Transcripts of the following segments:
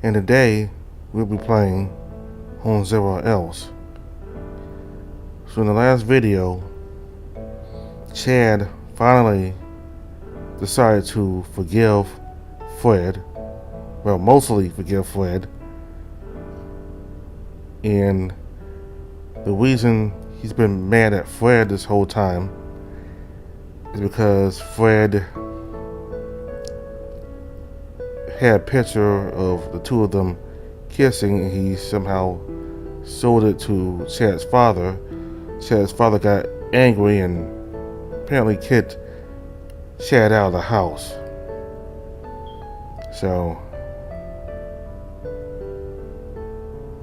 And today, we'll be playing Zomewhere Else. So in the last video, Chad finally decided to forgive Fred. Well, mostly forgive Fred. And the reason he's been mad at Fred this whole time is because Fred had a picture of the two of them kissing, and he somehow sold it to Chad's father. Chad's father got angry and apparently kicked Chad out of the house. So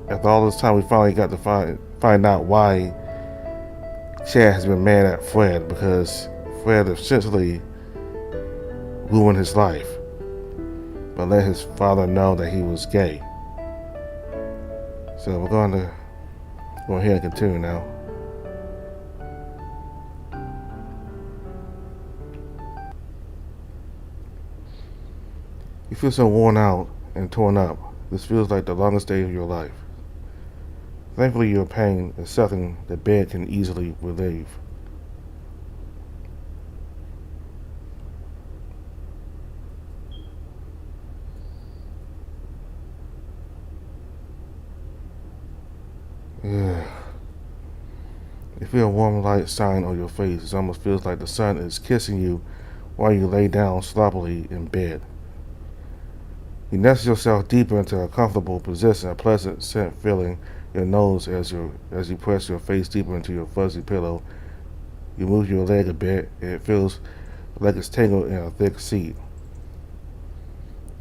after all this time, we finally got to find out why Chad has been mad at Fred, because Fred essentially ruined his life, but let his father know that he was gay. So we're going to go ahead and continue now. You feel so worn out and torn up. This feels like the longest day of your life. Thankfully, your pain is something that bed can easily relieve. Yeah. You feel a warm light shine on your face. It almost feels like the sun is kissing you while you lay down sloppily in bed. You nest yourself deeper into a comfortable position, a pleasant scent filling your nose as you press your face deeper into your fuzzy pillow. You move your leg a bit, and it feels like it's tangled in a thick seat.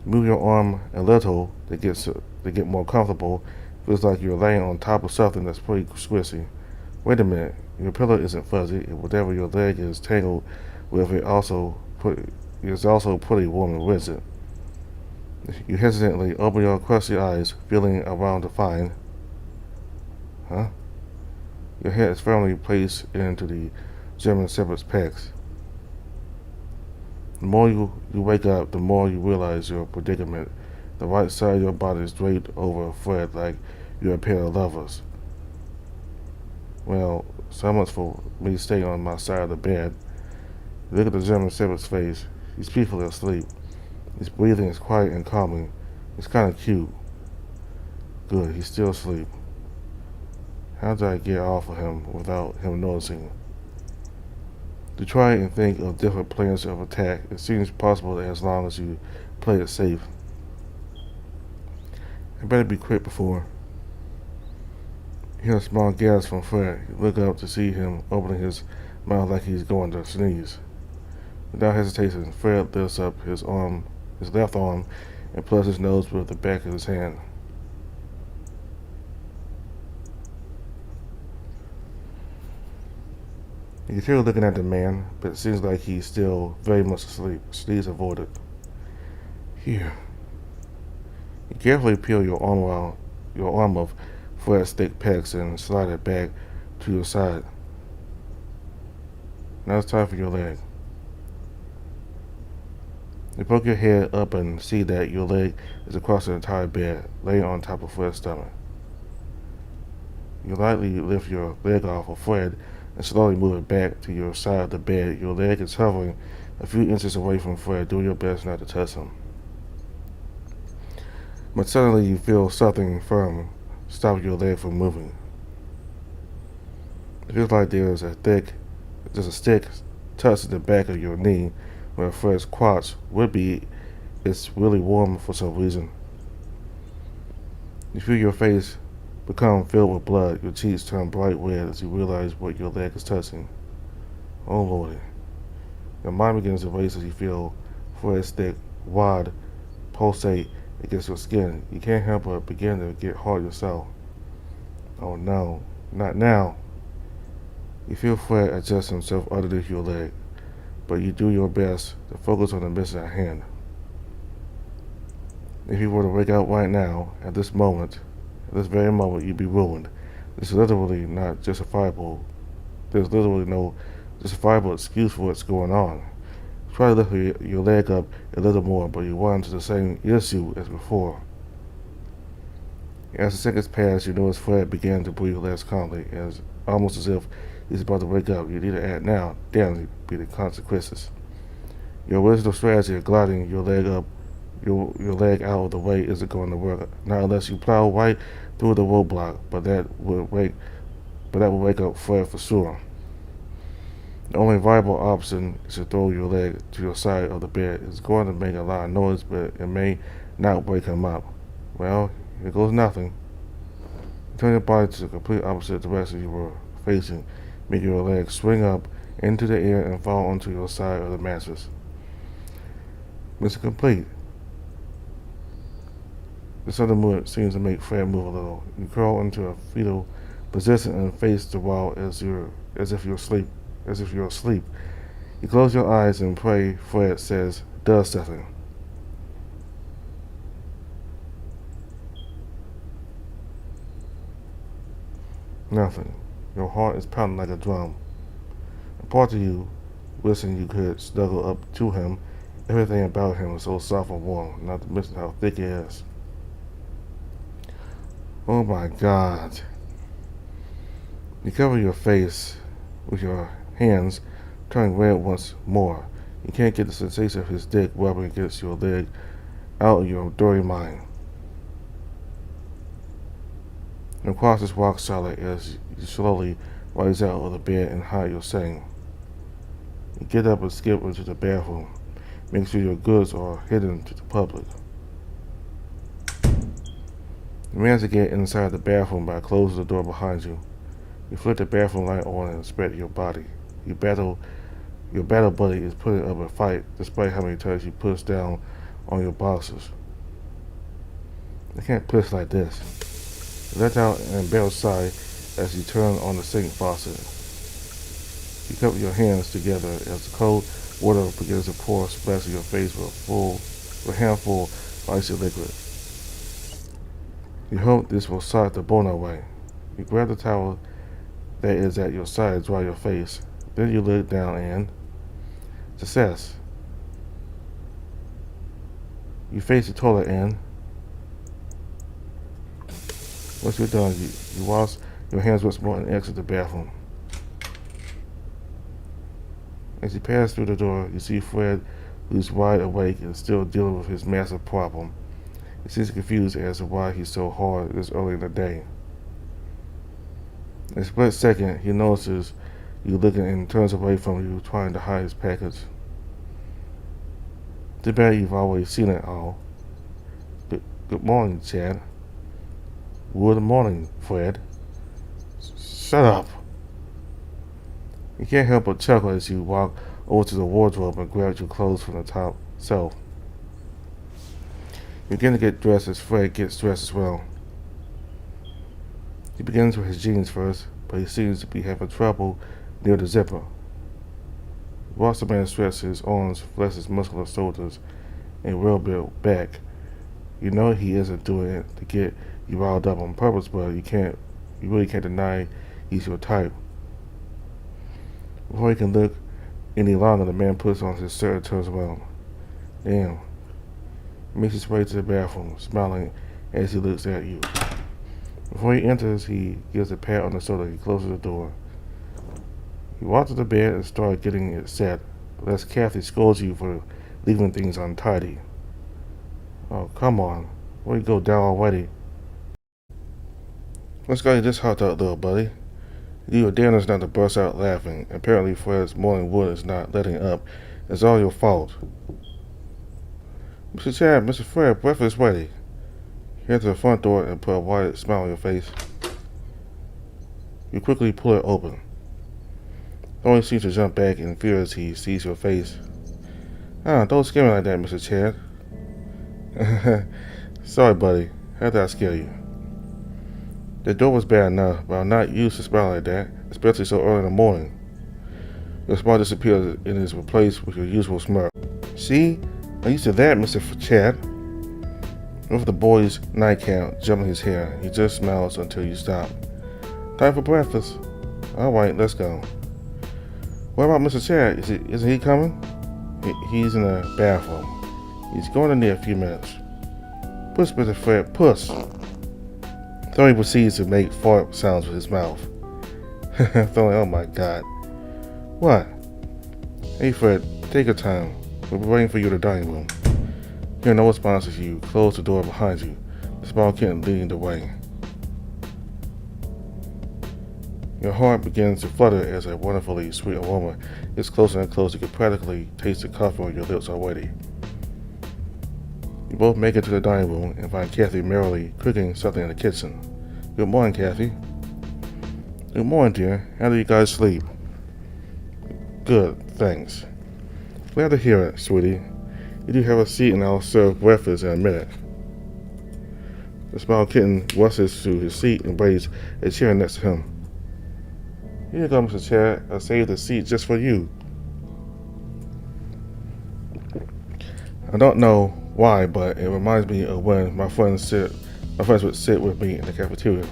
You move your arm a little to get more comfortable. It feels like you're laying on top of something that's pretty squishy. Wait a minute, your pillow isn't fuzzy, and whatever your leg is tangled with is also pretty warm and rigid. You hesitantly open your crusty eyes, feeling around to find. Your head is firmly placed into the German Shepherd's pecs. The more you wake up, the more you realize your predicament. The right side of your body is draped over Fred like you're a pair of lovers. Well, so much for me staying on my side of the bed. Look at the German Shepherd's face. He's peacefully asleep. His breathing is quiet and calming. It's kind of cute. Good, he's still asleep. How did I get off of him without him noticing? To try and think of different plans of attack, it seems possible as long as you play it safe. I better be quick before. You hear a small gasp from Fred. You look up to see him opening his mouth like he's going to sneeze. Without hesitation, Fred lifts up his left arm, and plugs his nose with the back of his hand. You can hear looking at the man, but it seems like he's still very much asleep. Sneeze avoided. Here. You carefully peel your arm of Fred's thick pecs and slide it back to your side. Now it's time for your leg. You poke your head up and see that your leg is across the entire bed, laying on top of Fred's stomach. You lightly lift your leg off of Fred and slowly move it back to your side of the bed. Your leg is hovering a few inches away from Fred. Do your best not to touch him. But suddenly you feel something firm stop your leg from moving. It feels like there's a stick tucked to the back of your knee where Fred's crotch would be. It's really warm for some reason. You feel your face become filled with blood. Your cheeks turn bright red as you realize what your leg is touching. Oh Lordy. Your mind begins to race as you feel Fred's thick wad pulsate against your skin. You can't help but begin to get hard yourself. Oh no, not now. You feel Fred adjust himself underneath your leg, but you do your best to focus on the mission at hand. If you were to break out right now, at this very moment, you'd be ruined. This is literally not justifiable. There's literally no justifiable excuse for what's going on. Try to lift your leg up a little more, but you run into the same issue as before. As the seconds pass, you notice Fred began to breathe less calmly, almost as if he's about to wake up. You need to act now. Damn be the consequences. Your original strategy of gliding your leg up, your leg out of the way isn't going to work. Not unless you plow right through the roadblock, but that will wake up Fred for sure. The only viable option is to throw your leg to your side of the bed. It's going to make a lot of noise, but it may not wake him up. Well, here goes nothing. Turn your body to the complete opposite direction you were facing, making your legs swing up into the air and fall onto your side of the mattress. Mission complete. The sudden movement seems to make Fred move a little. You crawl into a fetal position and face the wall as if you're asleep. You close your eyes and pray Fred does something. Nothing. Your heart is pounding like a drum. A part of you wishing you could snuggle up to him. Everything about him is so soft and warm, not to mention how thick it is. Oh my God. You cover your face with your hands, turning red once more. You can't get the sensation of his dick rubbing against your leg out of your dirty mind. Your crosses rock solid as you slowly rise out of the bed and hide your setting. You get up and skip into the bathroom. Make sure your goods are hidden to the public. You manage to get inside the bathroom by closing the door behind you. You flip the bathroom light on and inspect your body. Your battle buddy is putting up a fight despite how many times you push down on your boxers. You can't push like this. You let down an embarrassed sigh as you turn on the sink faucet. You cover your hands together as the cold water begins to pour, splashing your face with a handful of icy liquid. You hope this will sock the bone away. You grab the towel that is at your side and dry your face. Then you look down and success. You face the toilet and once you're done, you wash your hands once more and exit the bathroom. As you pass through the door, you see Fred, who's wide awake and still dealing with his massive problem. He seems confused as to why he's so hard this early in the day. In a split second, he notices you looking and turns away from you, trying to hide his package. Too bad you've always seen it all. Good morning, Chad. Good morning, Fred. Shut up. You can't help but chuckle as you walk over to the wardrobe and grab your clothes from the top shelf. You begin to get dressed as Fred gets dressed as well. He begins with his jeans first, but he seems to be having trouble near the zipper. You watch the man stretch his arms, flex his muscular shoulders, and well built back. You know he isn't doing it to get you riled up on purpose, but you really can't deny he's your type. Before he can look any longer, the man puts on his shirt and turns around. Damn. He makes his way to the bathroom, smiling as he looks at you. Before he enters, he gives a pat on the shoulder. He closes the door. You walk to the bed and start getting it set, lest Kathy scolds you for leaving things untidy. Oh, come on. Where you go down already? What's got you this hot up, little buddy? You were damned not to burst out laughing. Apparently Fred's morning wood is not letting up. It's all your fault. Mr. Chad, Mr. Fred, breakfast is ready. You enter the front door and put a wide smile on your face. You quickly pull it open. Thorny seems to jump back in fear as he sees your face. Don't scare me like that, Mr. Chad. Sorry, buddy. How did I scare you? The door was bad enough, but I'm not used to smiling like that, especially so early in the morning. Your smile disappears and is replaced with your usual smirk. See? I'm used to that, Mr. Chad. With the boy's nightcap jumping his hair, he just smiles until you stop. Time for breakfast. Alright, let's go. What about Mr. Chad? Isn't he coming? He's in the bathroom. He's going in there a few minutes. Puss, Mr. Fred, puss. Then he proceeds to make fart sounds with his mouth. Thorny, oh my god. What? Hey Fred, take your time. We'll be waiting for you in the dining room. Hearing no response to you, close the door behind you, the small kitten leading the way. Your heart begins to flutter as a wonderfully sweet aroma is closer and closer. You can practically taste the coffee on your lips already. You both make it to the dining room and find Kathy merrily cooking something in the kitchen. Good morning, Kathy. Good morning, dear. How do you guys sleep? Good, thanks. Glad to hear it, sweetie. You do have a seat and I'll serve breakfast in a minute. The small kitten rustles to his seat and brings a chair next to him. Here comes the chair. I saved the seat just for you. I don't know why, but it reminds me of when my friends would sit with me in the cafeteria.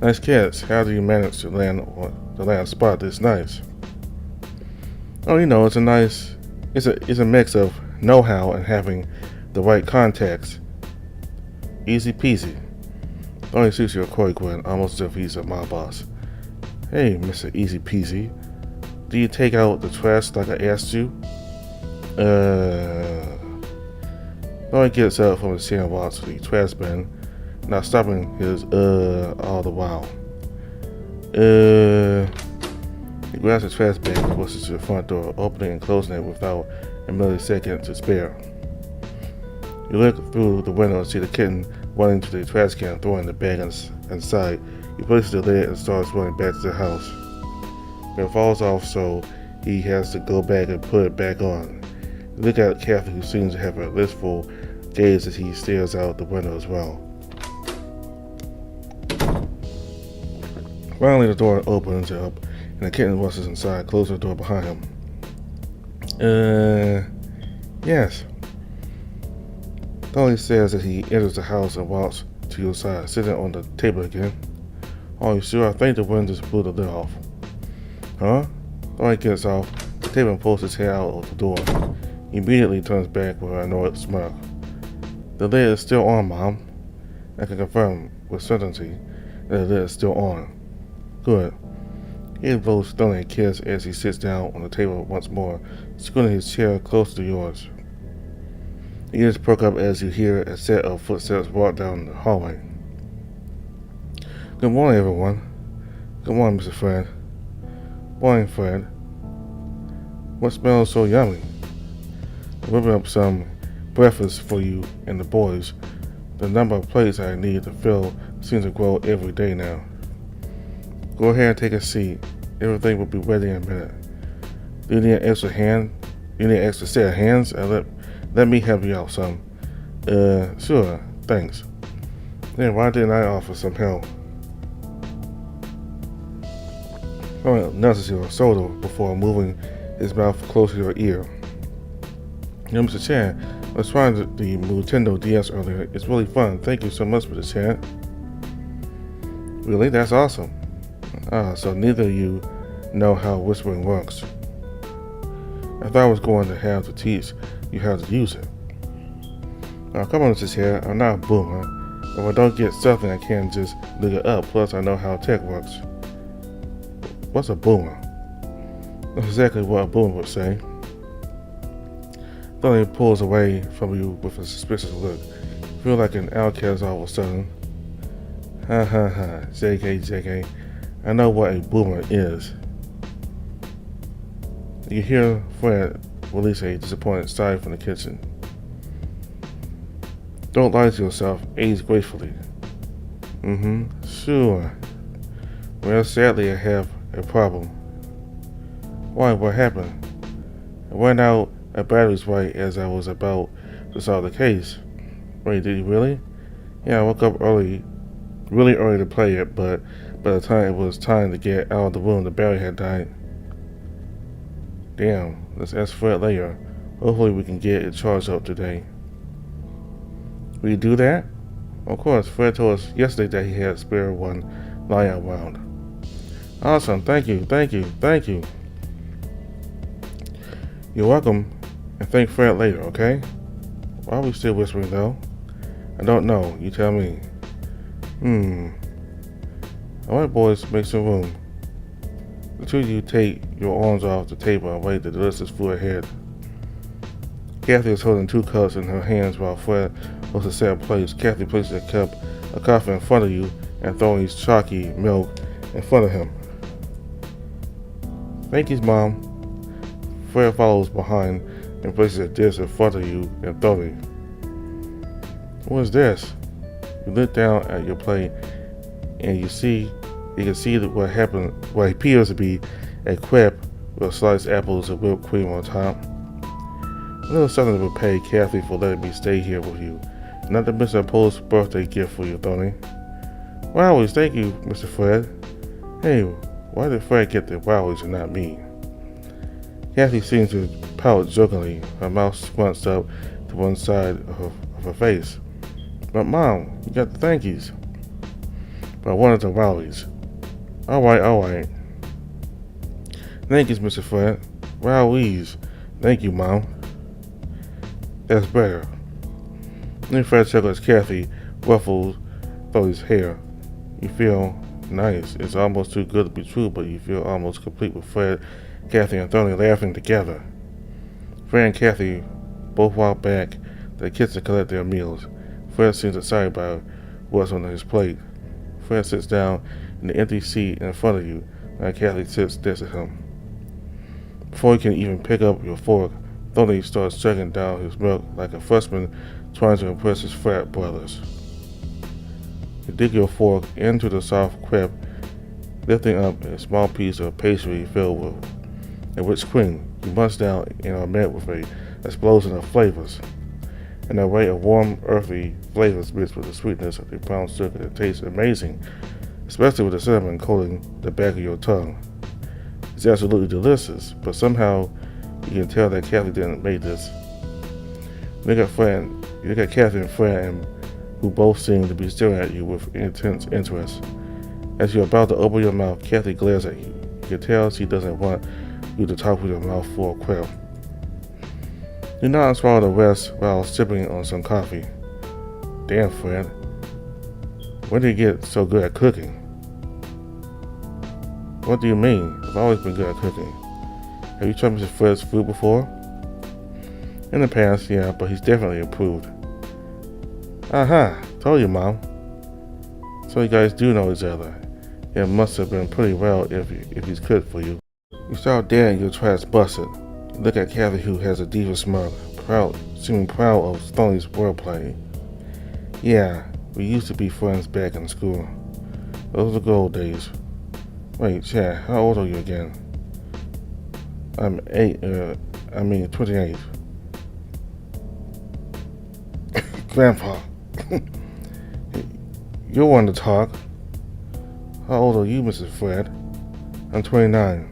Nice cats. How do you manage to land a spot this nice? Oh, it's a mix of know-how and having the right contacts. Easy peasy. Only suits your Corey grin, almost as if he's a mob boss. Hey, Mr. Easy Peasy, do you take out the trash like I asked you? Lloyd gets up from his chair and walks to the trash bin, not stopping his all the while. He grabs the trash bag and rushes to the front door, opening and closing it without a millisecond to spare. You look through the window and see the kitten running to the trash can, throwing the bag inside. He places the lid and starts running back to the house. But it falls off, so he has to go back and put it back on. You look at Kathy, who seems to have a wistful gaze as he stares out the window as well. Finally, the door opens up, and the kitten rushes inside, closing the door behind him. Yes. Dolly says that he enters the house and walks to your side, sitting on the table again. Oh, you sure? I think the wind just blew the lid off. Huh? Dolly gets off the table and pulls his head out of the door. He immediately turns back with an annoyed smirk. The lid is still on, Mom. I can confirm with certainty that the lid is still on. Good. He blows Stoney a kiss as he sits down on the table once more, scooting his chair closer to yours. Your ears perk up as you hear a set of footsteps walk down the hallway. Good morning, everyone. Good morning, Mr. Fred. Morning, Fred. What smells so yummy? I'm whipping up some breakfast for you and the boys. The number of plates I need to fill seems to grow every day now. Go ahead and take a seat. Everything will be ready in a minute. Do you need an extra hand? You need an extra set of hands? Let me help you out some. Sure, thanks. Then why didn't I offer some help? Nudges your shoulder before moving his mouth close to your ear. Mr. Chan, I was trying the Nintendo DS earlier. It's really fun. Thank you so much, Mr. Chan. Really? That's awesome. So neither of you know how whispering works. I thought I was going to have to teach you how to use it. Come on, Mr. Chan. I'm not a boomer. If I don't get something, I can't just look it up. Plus, I know how tech works. What's a boomer? That's exactly what a boomer would say. Then he pulls away from you with a suspicious look. You feel like an outcast all of a sudden. Ha ha ha, JK. I know what a boomer is. You hear Fred release a disappointed sigh from the kitchen. Don't lie to yourself, age gracefully. Sure. Well, sadly I have a problem. Why, what happened? I ran out of batteries right as I was about to solve the case. Wait, did you really? Yeah, I woke up really early to play it, but by the time it was time to get out of the room, the battery had died. Damn, let's ask Fred later. Hopefully we can get it charged up today. Will you do that? Of course, Fred told us yesterday that he had a spare one lying around. Awesome, thank you. You're welcome, and thank Fred later, okay? Why are we still whispering though? I don't know, you tell me. Hmm. Alright, boys, make some room. The two of you take your arms off the table and lay the delicious food ahead. Kathy is holding 2 cups in her hands while Fred looks to set a place. Kathy places a cup of coffee in front of you and throwing chalky milk in front of him. Thank you, Mom. Fred follows behind and places a dish in front of you and thoroughly. What is this? You look down at your plate and you can see what appears to be a crepe with sliced apples and whipped cream on top. A little something to repay Kathy for letting me stay here with you. Not to miss a post-birthday gift for you, Tony. Wowies, thank you, Mr. Fred. Hey, why did Fred get the wowies and not me? Kathy seems to pout jokingly, her mouth scrunched up to one side of her face. But Mom, you got the thankies. But I wanted the wowies. Alright. Thank you, Mr. Fred. Wowies. Thank you, Mom. That's better. Then Fred chuckles as Kathy ruffles Tony's hair. You feel nice. It's almost too good to be true, but you feel almost complete with Fred, Kathy, and Tony laughing together. Fred and Kathy both walk back to the kitchen to collect their meals. Fred seems excited by what's on his plate. Fred sits down in the empty seat in front of you, and Kathy sits next to him. Before you can even pick up your fork, Tony starts chugging down his milk like a freshman trying to impress his frat brothers. You dig your fork into the soft crepe, lifting up a small piece of pastry filled with a rich cream. You munch down and are met with an explosion of flavors. An array of warm, earthy flavors mixed with the sweetness of the brown sugar that tastes amazing, especially with the cinnamon coating the back of your tongue. It's absolutely delicious, but somehow you can tell that Kathy didn't make this. You look at Kathy and Fred, who both seem to be staring at you with intense interest. As you're about to open your mouth, Kathy glares at you. You can tell she doesn't want you to talk with your mouth full of crepe. You nod and swallow the rest while sipping on some coffee. Damn, Fred. When did you get so good at cooking? What do you mean? I've always been good at cooking. Have you tried Mr. Fred's food before? In the past, yeah, but he's definitely improved. Told you, Mom. So you guys do know each other. It must have been pretty well if he's cooked for you. You start there and your trash busted. You look at Kathy, who has a diva smile, seeming proud of Tony's wordplay. Yeah, we used to be friends back in school. Those were the good old days. Wait, Chad, how old are you again? I'm 28. Grandpa. You're one to talk. How old are you, Mrs. Fred? I'm 29.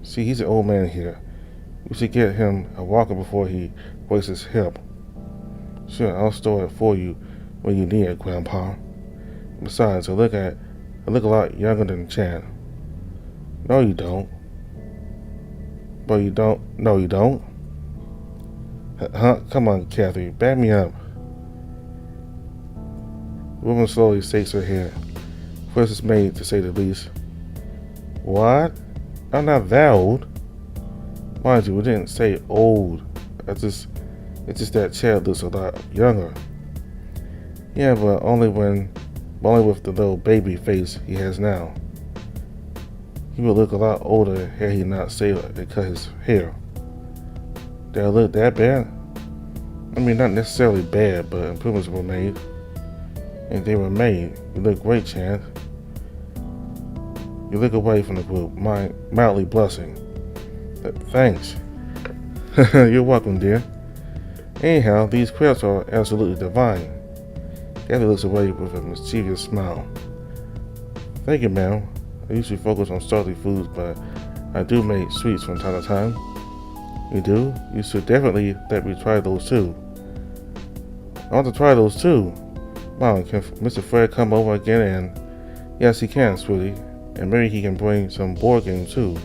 See, he's an old man here. You should get him a walker before he breaks his hip. Sure, I'll store it for you when you need it, Grandpa. Besides, I look a lot younger than Chad. No, you don't. But you don't? No, you don't? Huh? Come on, Kathy, back me up. The woman slowly shakes her head. First is made, to say the least. What? I'm not that old. Mind you, we didn't say old. It's just that Chad looks a lot younger. Yeah, but only with the little baby face he has now. He would look a lot older had he not saved and cut his hair. Did I look that bad? I mean, not necessarily bad, but improvements were made. And they were made. You look great, Chad. You look away from the group, mildly blushing. Thanks. You're welcome, dear. Anyhow, these crepes are absolutely divine. Kathy looks away with a mischievous smile. Thank you, ma'am. I usually focus on salty foods, but I do make sweets from time to time. You do? You should definitely let me try those too. I want to try those too. Mom, can Mr. Fred come over again? And yes, he can, sweetie. And maybe he can bring some board games too.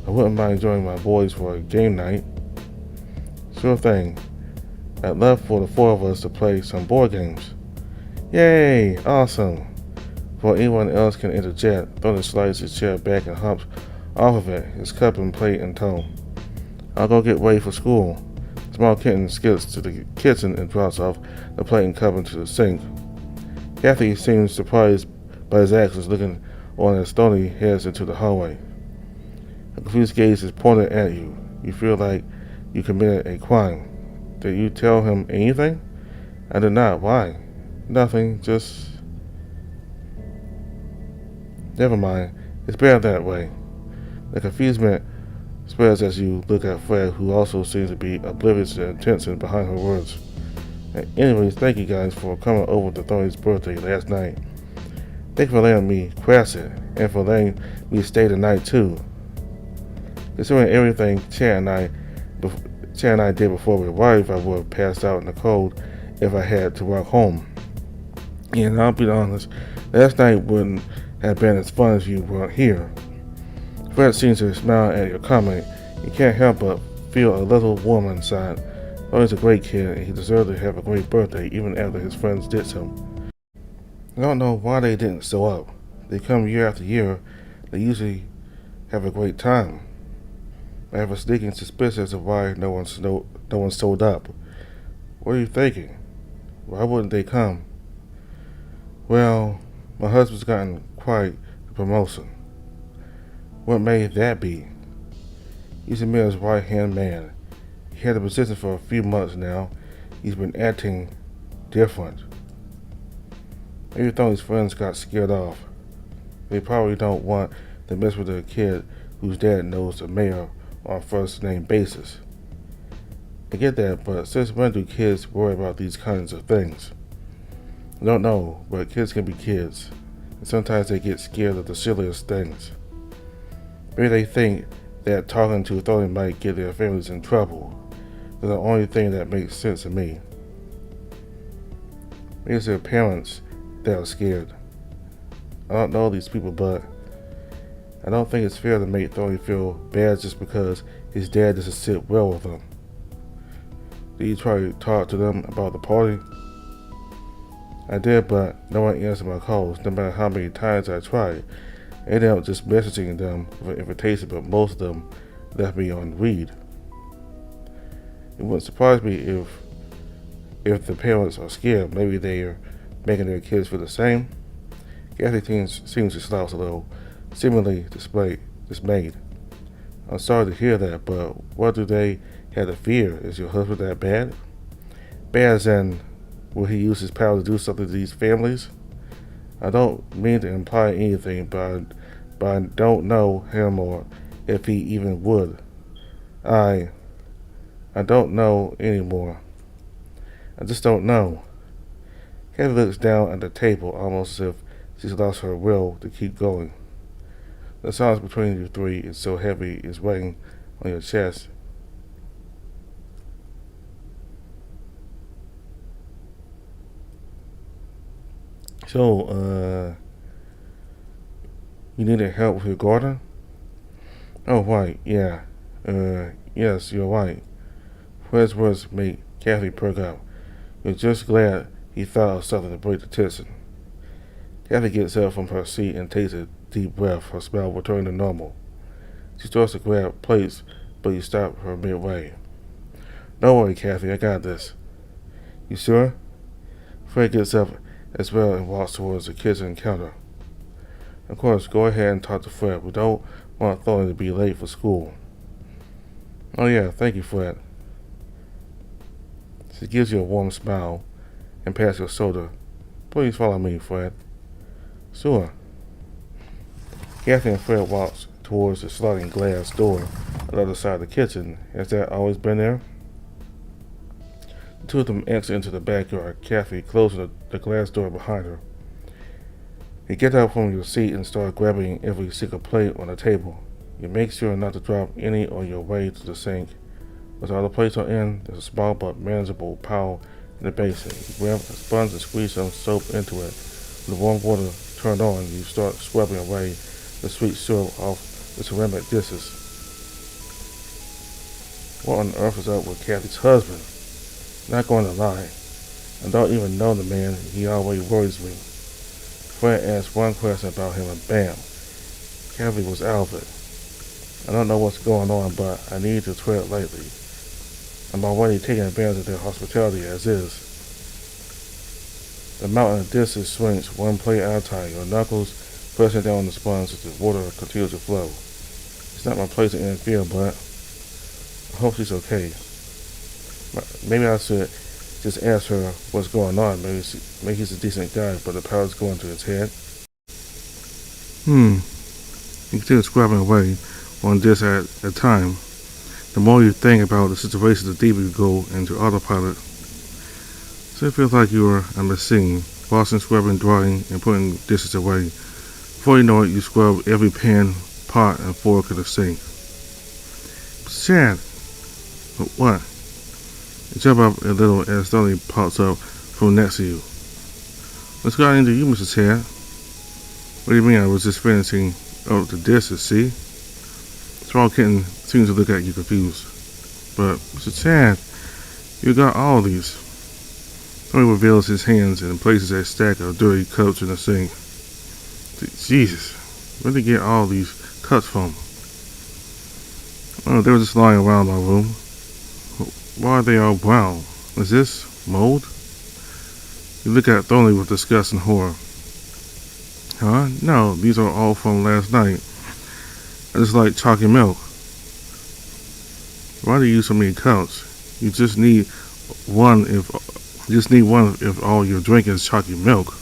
I wouldn't mind joining my boys for a game night. Sure thing. I'd love for the 4 of us to play some board games. Yay! Awesome! Before anyone else can interject, Tony slides his chair back and hops off of it, his cup and plate in tow. I'll go get ready for school. Small kitten skips to the kitchen and drops off the plate and cup into the sink. Kathy seems surprised by his actions, looking on as Tony heads into the hallway. A confused gaze is pointed at you. You feel like you committed a crime. Did you tell him anything? I did not. Why? Nothing. Just... Never mind. It's better that way. The confusion spreads as you look at Fred, who also seems to be oblivious to the intention behind her words. Anyways, thank you guys for coming over to Tony's birthday last night. Thank you for letting me crash it, and for letting me stay the night too. Considering everything Chad and I did before we arrived, I would have passed out in the cold if I had to walk home. And I'll be honest, last night wouldn't have been as fun as you weren't here. Fred seems to smile at your comment. You can't help but feel a little warm inside. Tony's a great kid, and he deserves to have a great birthday even after his friends ditched him. I don't know why they didn't show up. They come year after year. They usually have a great time. I have a sneaking suspicion as to why no one showed up. What are you thinking? Why wouldn't they come? Well, my husband's gotten quite a promotion. What may that be? He's Amir's right-hand man. He had the position for a few months now. He's been acting different. Maybe Tony's friends got scared off. They probably don't want to mess with a kid whose dad knows the mayor on a first-name basis. I get that, but since when do kids worry about these kinds of things? I don't know, but kids can be kids, and sometimes they get scared of the silliest things. Maybe they think that talking to Tony might get their families in trouble. That's the only thing that makes sense to me. Maybe it's their parents that are scared. I don't know these people, but I don't think it's fair to make Tony feel bad just because his dad doesn't sit well with him. Did you try to talk to them about the party? I did, but no one answered my calls, no matter how many times I tried. I ended up just messaging them with an invitation, but most of them left me on read. It wouldn't surprise me if the parents are scared. Maybe they are making their kids feel the same. Kathy seems to slouch a little, seemingly dismayed. I'm sorry to hear that, but what do they have to fear? Is your husband that bad? Bad as in, will he use his power to do something to these families? I don't mean to imply anything, but I don't know him or if he even would. I don't know anymore. I just don't know. Kathy looks down at the table, almost as if she's lost her will to keep going. The silence between you three is so heavy it's weighing on your chest. So, you needed help with your garden? Oh, right, yeah. Yes, you're right. Fred's words made Kathy perk up. You're just glad he thought of something to break the tension. Kathy gets up from her seat and takes a deep breath, her smile returning to normal. She starts to grab plates, but you stop her midway. Don't worry, Kathy, I got this. You sure? Fred gets up as well and walks towards the kitchen counter. Of course, go ahead and talk to Fred. We don't want Tony to be late for school. Oh yeah, thank you, Fred. She gives you a warm smile and passes your soda. Please follow me, Fred. Sure. Kathy and Fred walks towards the sliding glass door on the other side of the kitchen. Has that always been there? The two of them exit into the backyard, Kathy closing the glass door behind her. You get up from your seat and start grabbing every single plate on the table. You make sure not to drop any on your way to the sink. Once all the plates are in, there's a small but manageable pile in the basin. You grab a sponge and squeeze some soap into it. When the warm water turned on, you start scrubbing away the sweet syrup off the ceramic dishes. What on earth is up with Kathy's husband? Not going to lie, I don't even know the man. He always worries me. Fred asked one question about him and bam, Kathy was out of it. I don't know what's going on, but I need to tread lightly. I'm already taking advantage of their hospitality as is. The mountain of dishes swings one plate at a time, your knuckles pressing down on the sponge as the water continues to flow. It's not my place to interfere, but I hope she's okay. Maybe I should just ask her what's going on. Maybe he's a decent guy, but the power's going to his head. You continue scrubbing away one dish at a time. The more you think about the situation, the deeper you go into autopilot. So it feels like you're a machine, washing, scrubbing, drying, and putting dishes away. Before you know it, you scrub every pan, pot, and fork in the sink. Chad, what? You jump up a little as suddenly pops up from next to you. What's got into you, Mr. Chad? What do you mean? I was just finishing up the dishes, see? Small kitten seems to look at you confused. But, Mr. Chad, you got all of these. Tony reveals his hands and places a stack of dirty cups in the sink. Jesus, where did he get all these cups from? Oh, they were just lying around my room. Why are they all brown? Is this mold? You look at Tony with disgust and horror. Huh? No, these are all from last night. I just like chalky milk. Why do you use so many cups? You just need one if all you're drinking is chalky milk.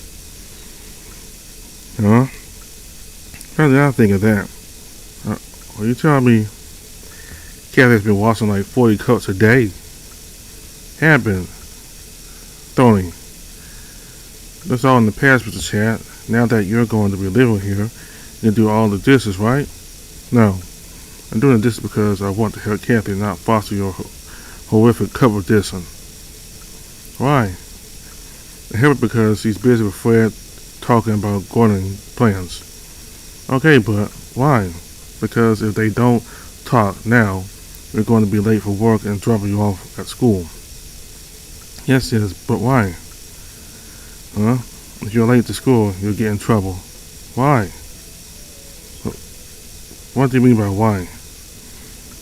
Huh? How did I think of that? Are you telling me Kathy's been washing like 40 cups a day? Have been. Tony, that's all in the past, Mr. Chad. Now that you're going to be living here, you can do all the dishes, right? No. I'm doing this because I want to help Kathy, not foster your horrific cover dishing. Why? I help her because she's busy with Fred talking about gardening plans. Okay, but why? Because if they don't talk now, we're going to be late for work and dropping you off at school. Yes, but why? Huh? If you're late to school, you'll get in trouble. Why? What do you mean by why?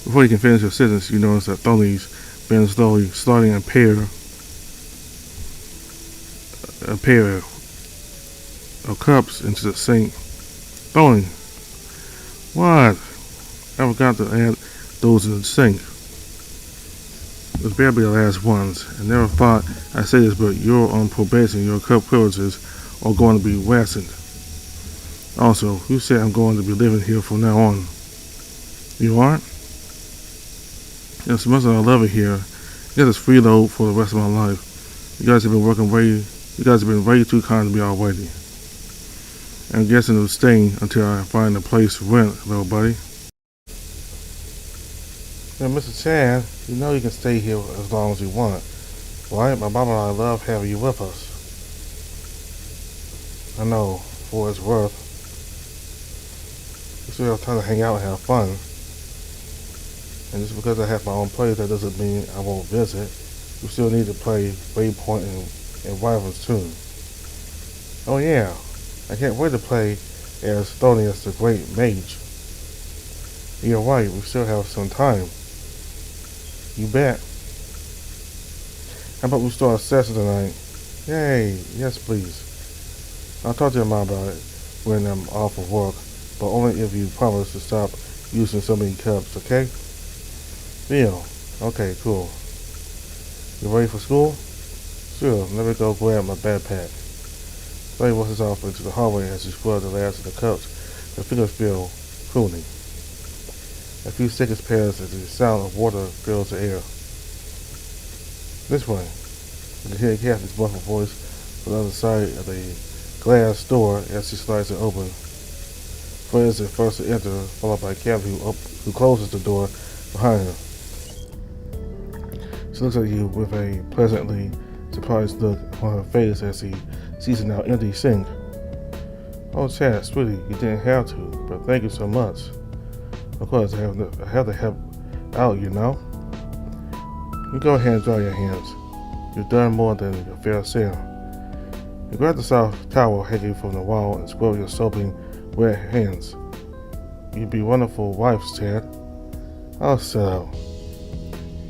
Before you can finish your sentence, you notice that Tony's been slowly sliding a pair of cups into the sink. Tony, what? I forgot to add those in the sink. It was barely the last ones. I never thought I'd say this, but you're on probation. Your cup privileges are going to be lessened. Also, who said I'm going to be living here from now on? You aren't? As much as I love it here, it is freeload for the rest of my life. You guys have been way too kind to me already. I'm guessing I'm staying until I find a place to rent, little buddy. Now, Mr. Chan, you know you can stay here as long as you want, right? My mama and I love having you with us. I know, for its worth. We still have time to hang out and have fun. And just because I have my own place, that doesn't mean I won't visit. We still need to play Waypoint and Rivals too. Oh yeah, I can't wait to play as Thonius the Great Mage. You're right, we still have some time. You bet. How about we start a session tonight? Yay, yes please. I'll talk to your mom about it when I'm off of work, but only if you promise to stop using so many cups, okay? Deal. Okay, cool. You ready for school? Sure, let me go grab my backpack. Buddy walks off into the hallway as he scrubs the last of the cups. The fingers feel pruning. A few seconds pass as the sound of water fills the air. This way. You can hear Kathy's muffled voice from the other side of the glass door as she slides it open. Fred is the first to enter, followed by Kathy who closes the door behind her. She looks at you with a pleasantly surprised look on her face as she sees an now empty sink. Oh, Chad, sweetie, you didn't have to, but thank you so much. Of course, I have to help out, you know. You go ahead and dry your hands. You've done more than your fair share. You grab the soft towel hanging from the wall and scrub your soaping wet hands. You'd be wonderful wives, Chad. Oh, so.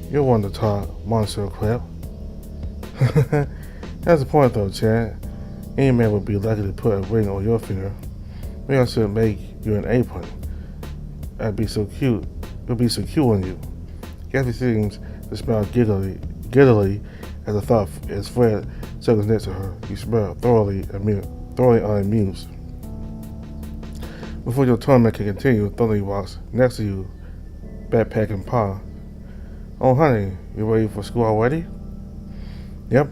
You're one to talk, monster crap. That's the point though, Chad. Any man would be lucky to put a ring on your finger. Maybe I should make you an apron. I'd be so cute. It would be so cute on you. Kathy seems to smile giddily at the thought as Fred settles next to her. You smell thoroughly unamused. Before your torment can continue, Thorny walks next to you, backpack in paw. Oh, honey, you ready for school already? Yep.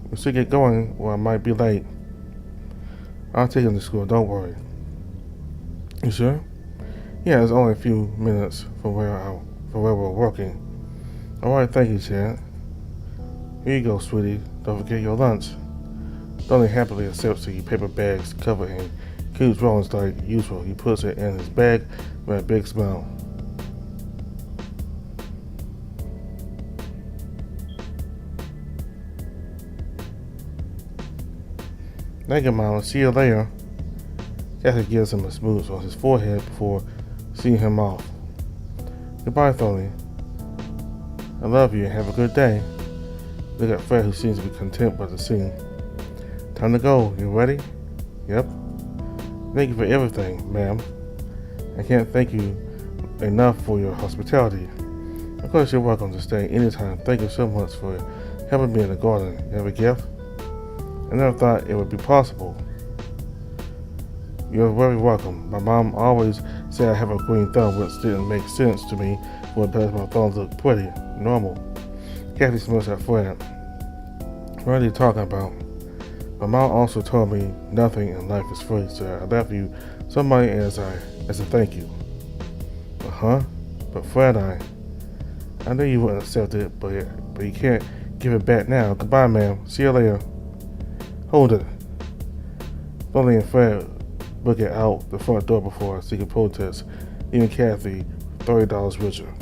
We should get going or I might be late. I'll take him to school, don't worry. You sure? Yeah, it's only a few minutes from where we're working. Alright, thank you, Chad. Here you go, sweetie. Don't forget your lunch. Donnie happily accepts the paper bags covered in keeps rolling like usual. He puts it in his bag with a big smile. Thank you, Mom. See you later. Kathy gives him a smooch on his forehead before seeing him off. Goodbye, Tony. I love you and have a good day. Look at Fred, who seems to be content by the scene. Time to go. You ready? Yep. Thank you for everything, ma'am. I can't thank you enough for your hospitality. Of course, you're welcome to stay anytime. Thank you so much for helping me in the garden. You have a gift? I never thought it would be possible. You're very welcome. My mom always said I have a green thumb, which didn't make sense to me because my thumbs look pretty, normal. Kathy smirks at Fred. What are you talking about? My mom also told me nothing in life is free, so I left you some money as a thank you. Uh-huh. But Fred, I knew you wouldn't accept it, but you can't give it back now. Goodbye, ma'am. See you later. Hold it. Bonnie and Fred look out the front door before seeking protest. Even Kathy, $30 richer.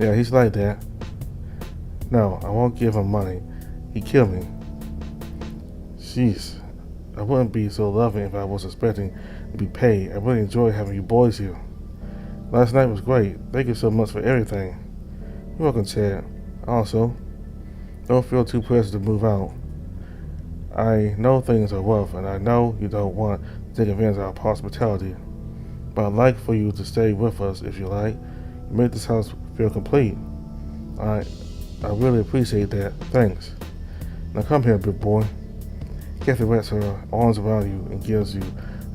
Yeah, he's like that. No, I won't give him money. He'd kill me. Jeez, I wouldn't be so loving if I was expecting to be paid. I really enjoy having you boys here. Last night was great. Thank you so much for everything. You're welcome, Chad. Also, don't feel too pressured to move out. I know things are rough, and I know you don't want to take advantage of our hospitality, but I'd like for you to stay with us if you like. You make this house feel complete. I really appreciate that. Thanks. Now come here, big boy. Kathy wraps her arms around you and gives you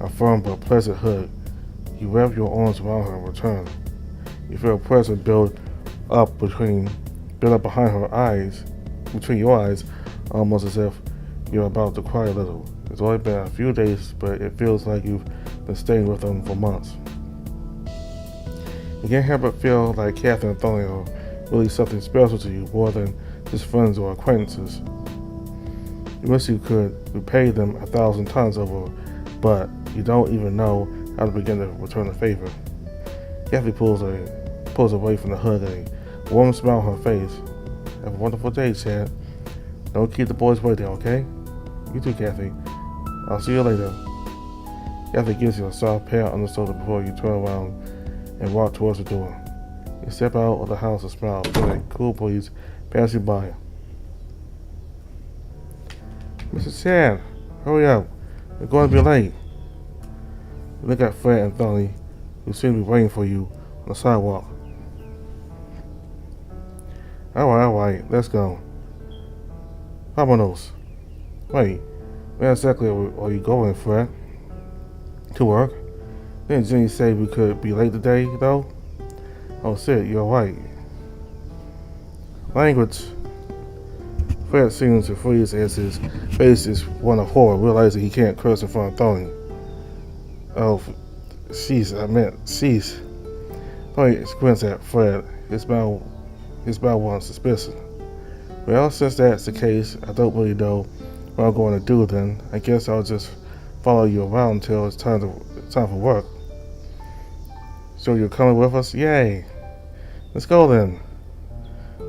a firm but pleasant hug. You wrap your arms around her in return. You feel a pressure build up behind her eyes, between your eyes, almost as if you're about to cry a little. It's only been a few days, but it feels like you've been staying with them for months. You can't help but feel like Kathy and Tony are really something special to you, more than just friends or acquaintances. You wish you could repay them 1,000 times over, but you don't even know how to begin to return the favor. Kathy pulls away from the hug, a warm smile on her face. Have a wonderful day, Chad. Don't keep the boys waiting, okay? You too, Kathy. I'll see you later. Kathy gives you a soft pat on the shoulder before you turn around and walk towards the door. You step out of the house and smile, feel a cool breeze pass you by. Mr. Chad, hurry up. We're going to be late. You look at Fred and Tony, who seem to be waiting for you on the sidewalk. Alright, let's go. Vámonos. Wait, where exactly are you going, Fred? To work? Didn't Jenny say we could be late today, though? Oh, shit, you're right. Language. Fred seems to freeze as his face is one of horror, realizing he can't curse in front of Tony. Oh, cease. Tony squints at Fred, his mouth one suspicion. Well, since that's the case, I don't really know what I'm going to do then. I guess I'll just follow you around until it's time for work. So you're coming with us? Yay! Let's go then.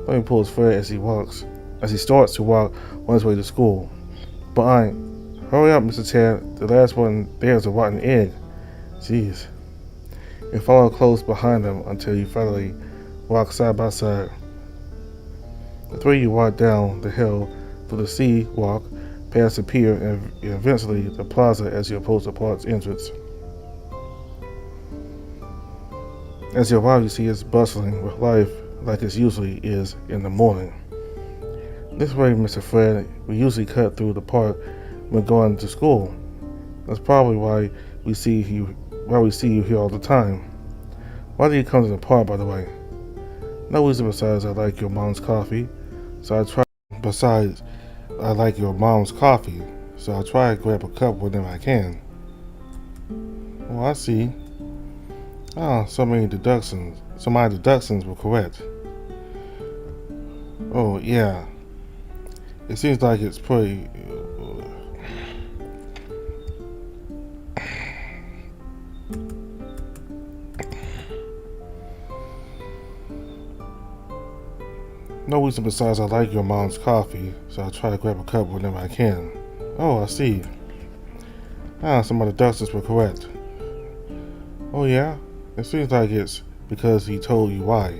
Tony pulls Fred as he walks as he starts to walk on his way to school. But hurry up, Mr. Chad. The last one there is a rotten egg. Jeez. You follow close behind him until you finally walk side by side. The three of you walk down the hill through the sea walk, past the pier, and eventually the plaza as you approach the park's entrance. As you arrive, you see it's bustling with life like it usually is in the morning. This way, Mr. Fred, we usually cut through the park when going to school. That's probably why we see you here all the time. Why do you come to the park, by the way? No reason besides I like your mom's coffee, so I try to grab a cup whenever I can. Oh, I see. Oh, so my deductions were correct. Oh, yeah. It seems like it's pretty... No reason besides I like your mom's coffee, so I try to grab a cup whenever I can. Oh, I see. Some of the deductions were correct. Oh, yeah? It seems like it's because he told you why.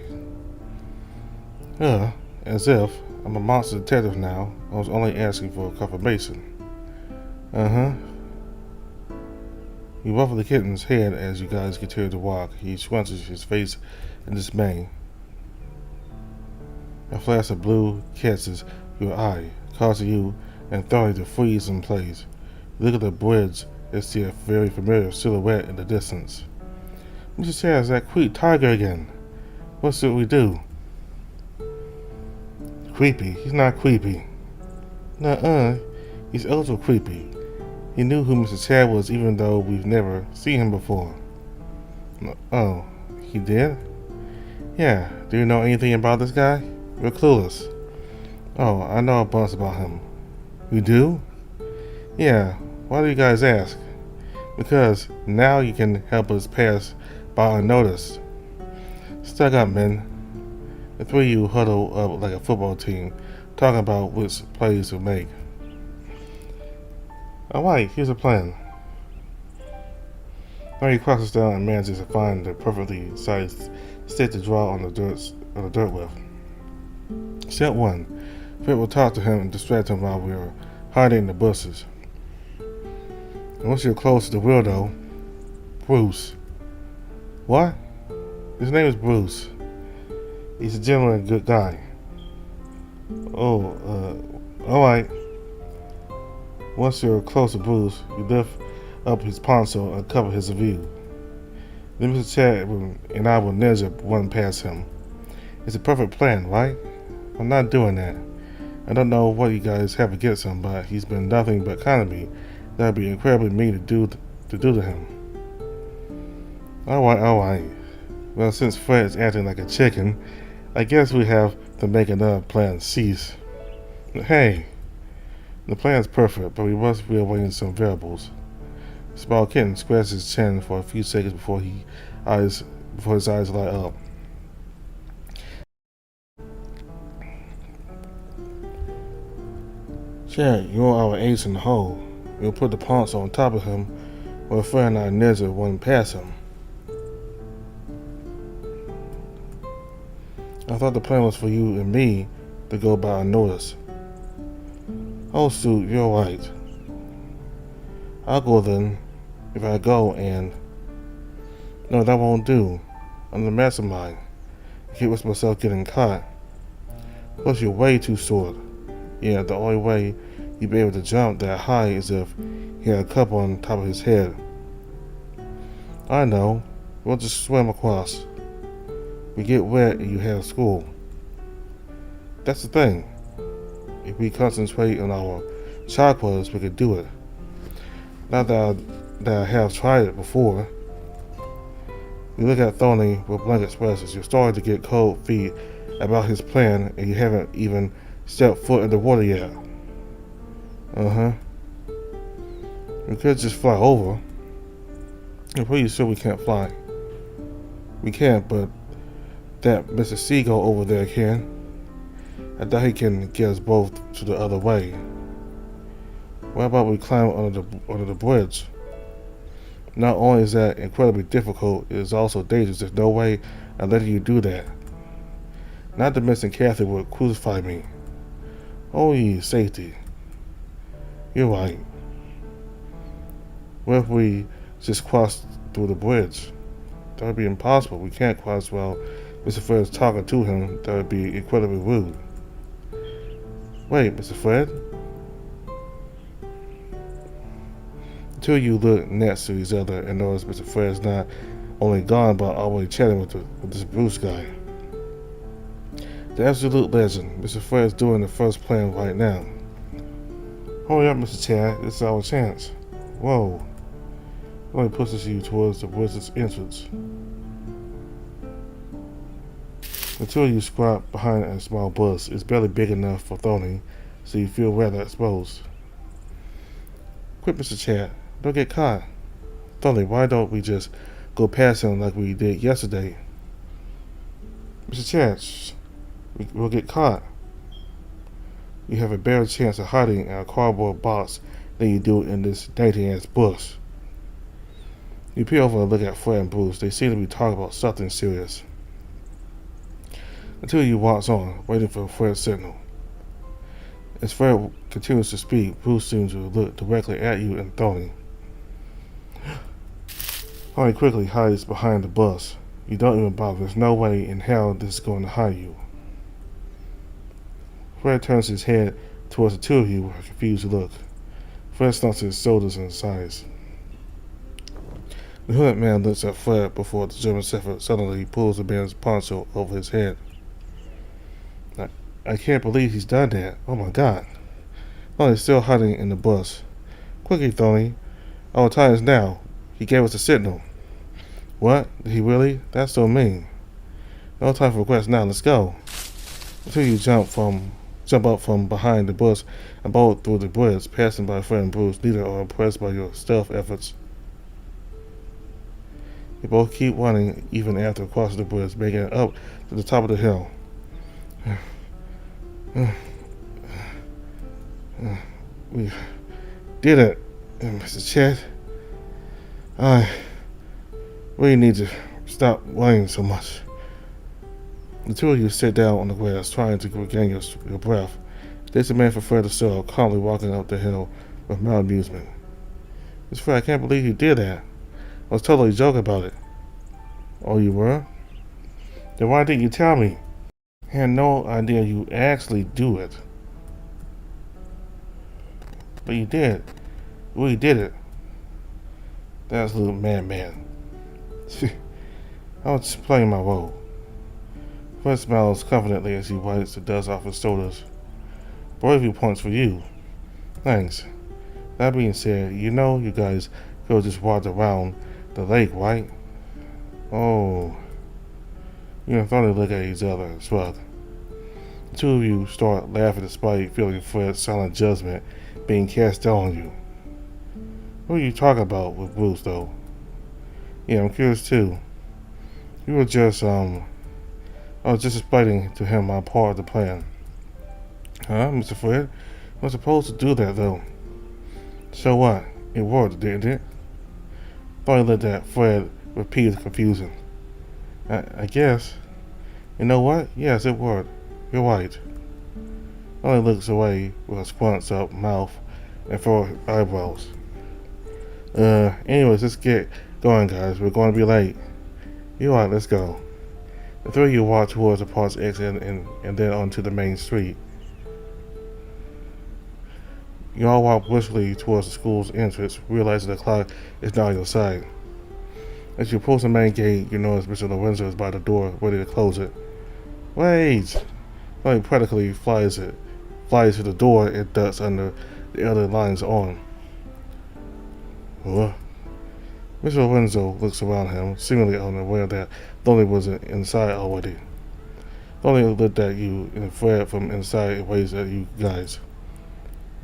As if I'm a monster detective now. I was only asking for confirmation. You ruffle the kitten's head as you guys continue to walk. He scrunches his face in dismay. A flash of blue catches your eye, causing you and Thorny to freeze in place. You look at the bridge and see a very familiar silhouette in the distance. Mr. Chad, is that creep tiger again? What should we do? Creepy? He's not creepy. Nuh-uh. He's also creepy. He knew who Mr. Chad was even though we've never seen him before. Oh, he did? Yeah. Do you know anything about this guy? We're clueless. Oh, I know a bunch about him. You do? Yeah. Why do you guys ask? Because now you can help us pass by unnoticed. Stuck up, men. The three of you huddle up like a football team, talking about which plays to make. Alright, here's a plan. Larry crosses down and manages to find the perfectly sized stick to draw on the dirt with. Step 1. Fred will talk to him and distract him while we're hiding in the bushes. And once you're close to the weirdo, Bruce. What? His name is Bruce. He's a genuine good guy. Alright. Once you're close to Bruce, you lift up his poncho and cover his view. Then Mr. Chad and I will ninja one past him. It's a perfect plan, right? I'm not doing that. I don't know what you guys have against him, but he's been nothing but kind to me. That'd be incredibly mean to do to him. Alright. Well, since Fred is acting like a chicken, I guess we have to make another plan cease. Hey, the plan's perfect, but we must rearrange some variables. Small kitten scratches his chin for a few seconds before his eyes light up. Chad, you're our ace in the hole. We'll put the poncho on top of him while Fred and I ninja one past him. I thought the plan was for you and me to go by unnoticed. Oh shoot, you're right. I'll go then. If I go and... No, that won't do. I'm the mastermind. I can't risk myself getting caught. Plus you're way too short. Yeah, the only way you'd be able to jump that high is if he had a cup on top of his head. I know. We'll just swim across. We get wet and you have school. That's the thing. If we concentrate on our chakras, we could do it. Not that I have tried it before. You look at Thorny with blank expressions. You're starting to get cold feet about his plan, and you haven't even stepped foot in the water yet. We could just fly over. I'm pretty sure we can't fly. We can't, but that Mr. Seagull over there can. I doubt he can get us both to the other way. What about we climb under the bridge? Not only is that incredibly difficult, it is also dangerous. There's no way I'm letting you do that. Not to mention Kathy would crucify me. Oh, ye safety. You're right. What if we just cross through the bridge? That would be impossible. We can't cross while Mr. Fred is talking to him. That would be incredibly rude. Wait, Mr. Fred? The two of you look next to each other and notice Mr. Fred is not only gone but already chatting with this Bruce guy. The absolute legend. Mr. Fred is doing the first plan right now. Hurry up, Mr. Chad. This is our chance. Whoa. It only pushes you towards the bridge's entrance. The two of you squat behind a small bush. It's barely big enough for Tony, so you feel rather exposed. Quick, Mr. Chad. Don't get caught. Tony, why don't we just go past him like we did yesterday? Mr. Chad, shh. We'll get caught. You have a better chance of hiding in a cardboard box than you do in this dainty-ass bush. You peer over and look at Fred and Bruce. They seem to be talking about something serious. The two of you walks on, waiting for Fred's signal. As Fred continues to speak, Bruce seems to look directly at you and Tony. Tony quickly hides behind the bus. You don't even bother. There's no way in hell this is going to hide you. Fred turns his head towards the two of you with a confused look. Fred slumps his shoulders and sighs. The hooded man looks at Fred before the German Shepherd suddenly pulls the man's poncho over his head. I can't believe he's done that. Oh my God. Tony's still hiding in the bus. Quickly, Tony. Our time is now. He gave us a signal. What? Did he really? That's so mean. No time for regrets now. Let's go. Until you jump up from behind the bus and bolt through the bridge, passing by Fred and Bruce. Neither are impressed by your stealth efforts. You both keep running even after crossing the bridge, making it up to the top of the hill. We did it, Mr. Chet. I really need to stop running so much. The two of you sit down on the grass, trying to regain your breath. There's a man for Fred to sell, calmly walking up the hill with mild amusement. Mr. Fred, I can't believe you did that. I was totally joking about it. Oh, you were? Then why didn't you tell me? I had no idea you actually do it. But you did. You really did it. That's a little madman. I was just playing my role. Fred smiles confidently as he wipes the dust off his shoulders. Bravery points for you. Thanks. That being said, you know you guys could have just walked around the lake, right? Oh. You and Tony look at each other and shrug. The two of you start laughing despite feeling Fred's silent judgment being cast down on you. What are you talking about with Bruce, though? Yeah, I'm curious too. You were just, I was just explaining to him my part of the plan. Huh, Mr. Fred? I was supposed to do that, though. So what? It worked, didn't it? Tony looked at Fred with peace confusion. I guess. You know what? Yes, it worked. You're right. Tony looks away with a scrunched up mouth and furrowed eyebrows. Anyways, let's get going, guys. We're going to be late. You're right, let's go. The three of you walk towards the park's exit and then onto the main street. You all walk briskly towards the school's entrance, realizing the clock is now on your side. As you approach the main gate, you notice Mr. Lorenzo is by the door, ready to close it. Wait! Tony practically flies to the door and ducks under the other line's arm. What? Mr. Lorenzo looks around him, seemingly unaware that Tony was inside already. Tony looked at you and Fred from inside and waves at you guys.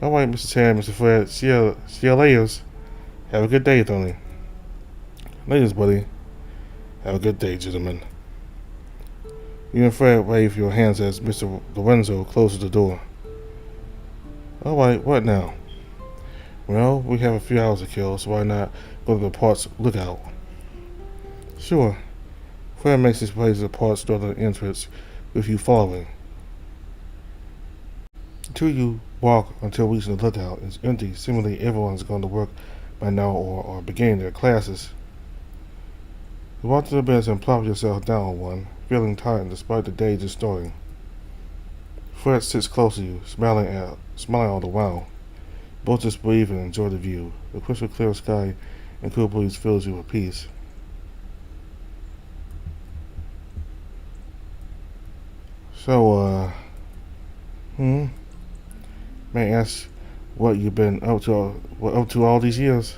Alright, Mr. Chan, Mr. Fred, see you later. Have a good day, Tony. Ladies, buddy. Have a good day, gentlemen. You and Fred wave your hands as Mr. Lorenzo closes the door. Alright, what now? Well, we have a few hours to kill, so why not go to the parts lookout? Sure. Fred makes his way to the parts door to the entrance, with you following. The two of you walk until reaching the lookout. It's empty. Seemingly everyone's gone to work by now or are beginning their classes. You walk to the bench and plop yourself down on one, feeling tired despite the day just starting. Fred sits close to you, smiling all the while. Both just breathe and enjoy the view. The crystal clear sky and cool breeze fills you with peace. So, may I ask what you've been up to all these years?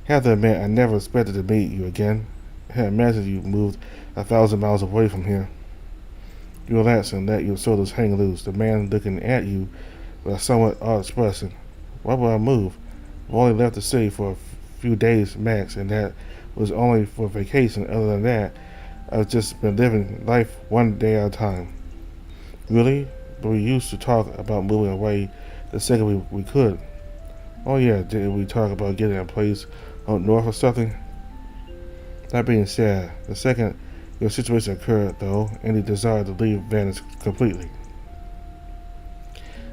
Have to admit, I never expected to meet you again. I had imagined you moved 1,000 miles away from here. You relax and let your shoulders hang loose, the man looking at you with a somewhat odd expression. Why would I move? I've only left the city for a few days max, and that was only for vacation. Other than that, I've just been living life one day at a time. Really? But we used to talk about moving away the second we could. Oh yeah, didn't we talk about getting a place up north or something? That being said, the second your situation occurred, though, any desire to leave vanished completely.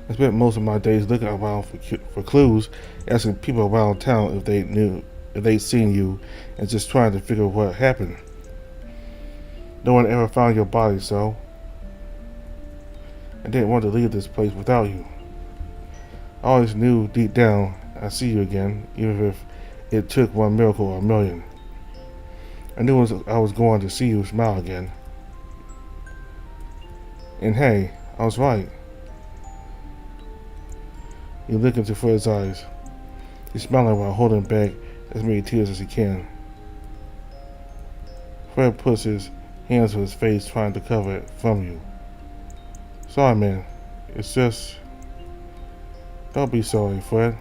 I spent most of my days looking around for clues, asking people around town if they'd seen you, and just trying to figure what happened. No one ever found your body, so I didn't want to leave this place without you. I always knew deep down I'd see you again, even if it took one miracle or a million. I knew I was going to see you smile again. And hey, I was right. You look into Fred's eyes. He's smiling while holding back as many tears as he can. Fred puts his hands to his face, trying to cover it from you. Sorry, man. It's just... Don't be sorry, Fred.